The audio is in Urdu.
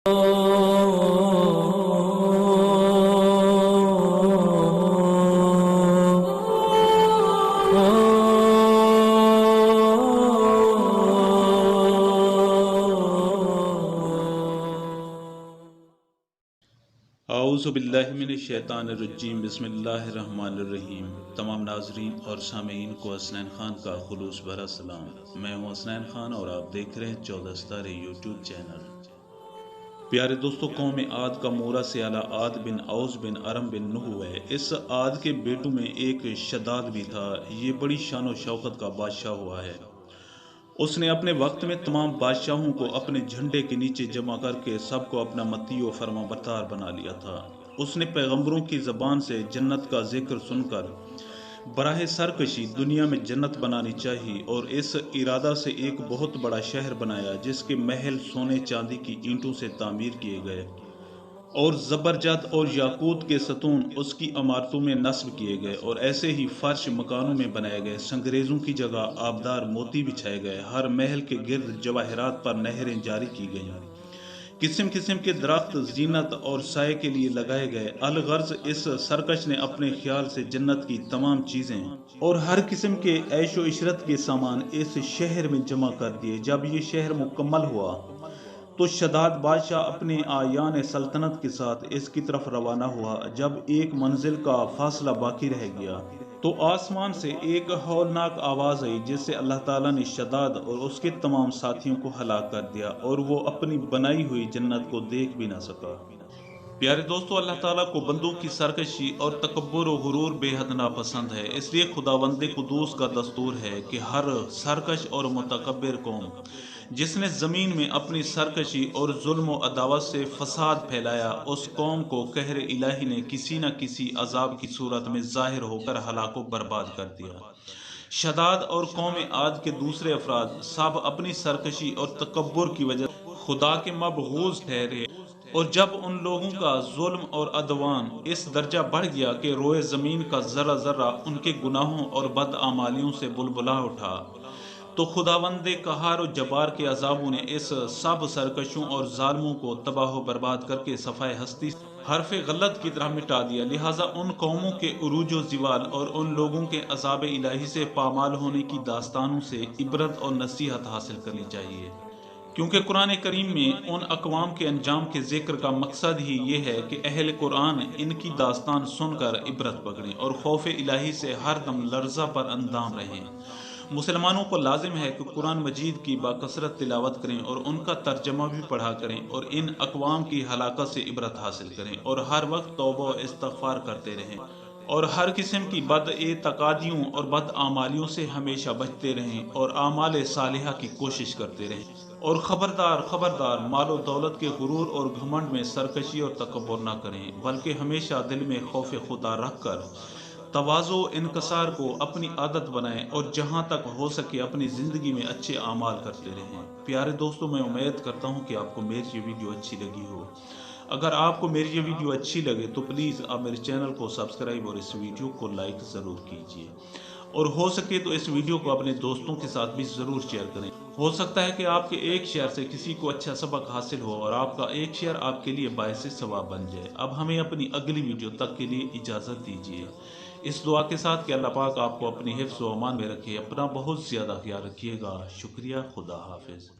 اعوذ باللہ من الشیطان الرجیم، بسم اللہ الرحمن الرحیم۔ تمام ناظرین اور سامعین کو حسنین خان کا خلوص بھرا سلام۔ میں ہوں حسنین خان اور آپ دیکھ رہے ہیں 14 ستارے یوٹیوب چینل۔ پیارے دوستو، قوم عاد کا مورا سے اعلیٰ عاد بن اوس بن ارم بن نوح ہے۔ اس عاد کے بیٹوں میں ایک شداد بھی تھا۔ یہ بڑی شان و شوکت کا بادشاہ ہوا ہے۔ اس نے اپنے وقت میں تمام بادشاہوں کو اپنے جھنڈے کے نیچے جمع کر کے سب کو اپنا مطیع و فرما بردار بنا لیا تھا۔ اس نے پیغمبروں کی زبان سے جنت کا ذکر سن کر براہ سرکشی دنیا میں جنت بنانی چاہیے اور اس ارادہ سے ایک بہت بڑا شہر بنایا جس کے محل سونے چاندی کی اینٹوں سے تعمیر کیے گئے اور زبرجد اور یاقوت کے ستون اس کی عمارتوں میں نصب کیے گئے، اور ایسے ہی فرش مکانوں میں بنائے گئے۔ سنگریزوں کی جگہ آبدار موتی بچھائے گئے۔ ہر محل کے گرد جواہرات پر نہریں جاری کی گئیں۔ قسم قسم کے درخت زینت اور سائے کے لیے لگائے گئے۔ الغرض اس سرکش نے اپنے خیال سے جنت کی تمام چیزیں اور ہر قسم کے عیش و عشرت کے سامان اس شہر میں جمع کر دیے۔ جب یہ شہر مکمل ہوا تو شداد بادشاہ اپنے آیان سلطنت کے ساتھ اس کی طرف روانہ ہوا۔ جب ایک منزل کا فاصلہ باقی رہ گیا تو آسمان سے ایک ہولناک آواز آئی جس سے اللہ تعالیٰ نے شداد اور اس کے تمام ساتھیوں کو ہلاک کر دیا اور وہ اپنی بنائی ہوئی جنت کو دیکھ بھی نہ سکا۔ پیارے دوستو، اللہ تعالیٰ کو بندوں کی سرکشی اور تکبر و غرور بے حد ناپسند ہے۔ اس لیے خداوند قدوس کا دستور ہے کہ ہر سرکش اور متکبر قوم جس نے زمین میں اپنی سرکشی اور ظلم و عداوت سے فساد پھیلایا، اس قوم کو قہر الہی نے کسی نہ کسی عذاب کی صورت میں ظاہر ہو کر ہلاک و برباد کر دیا۔ شداد اور قوم عاد کے دوسرے افراد سب اپنی سرکشی اور تکبر کی وجہ سے خدا کے مبغوض ٹھہرے، اور جب ان لوگوں کا ظلم اور عدوان اس درجہ بڑھ گیا کہ روئے زمین کا ذرہ ذرہ ان کے گناہوں اور بدعمالیوں سے بلبلا اٹھا، تو خداوند قہار و جبار کے عذابوں نے اس سب سرکشوں اور ظالموں کو تباہ و برباد کر کے صفحہ ہستی حرف غلط کی طرح مٹا دیا۔ لہٰذا ان قوموں کے عروج و زوال اور ان لوگوں کے عذاب الہی سے پامال ہونے کی داستانوں سے عبرت اور نصیحت حاصل کرنی چاہیے، کیونکہ قرآن کریم میں ان اقوام کے انجام کے ذکر کا مقصد ہی یہ ہے کہ اہل قرآن ان کی داستان سن کر عبرت پکڑیں اور خوف الہی سے ہر دم لرزہ پر اندام رہیں۔ مسلمانوں کو لازم ہے کہ قرآن مجید کی باکثرت تلاوت کریں اور ان کا ترجمہ بھی پڑھا کریں اور ان اقوام کی ہلاکت سے عبرت حاصل کریں اور ہر وقت توبہ و استغفار کرتے رہیں اور ہر قسم کی بد اعتقادیوں اور بد اعمالیوں سے ہمیشہ بچتے رہیں اور اعمال صالحہ کی کوشش کرتے رہیں، اور خبردار خبردار مال و دولت کے غرور اور گھمنڈ میں سرکشی اور تکبر نہ کریں، بلکہ ہمیشہ دل میں خوف خدا رکھ کر تواضع و انکسار کو اپنی عادت بنائیں اور جہاں تک ہو سکے اپنی زندگی میں اچھے اعمال کرتے رہیں۔ پیارے دوستو، میں امید کرتا ہوں کہ آپ کو میری یہ ویڈیو اچھی لگی ہو۔ اگر آپ کو میری یہ ویڈیو اچھی لگے تو پلیز آپ میرے چینل کو سبسکرائب اور اس ویڈیو کو لائک ضرور کیجیے، اور ہو سکے تو اس ویڈیو کو اپنے دوستوں کے ساتھ بھی ضرور شیئر کریں۔ ہو سکتا ہے کہ آپ کے ایک شیئر سے کسی کو اچھا سبق حاصل ہو اور آپ کا ایک شیئر آپ کے لیے باعث ثواب بن جائے۔ اب ہمیں اپنی اگلی ویڈیو تک کے لیے اجازت دیجیے، اس دعا کے ساتھ کہ اللہ پاک آپ کو اپنی حفظ و امان میں رکھے۔ اپنا بہت زیادہ خیال رکھیے گا۔ شکریہ۔ خدا حافظ۔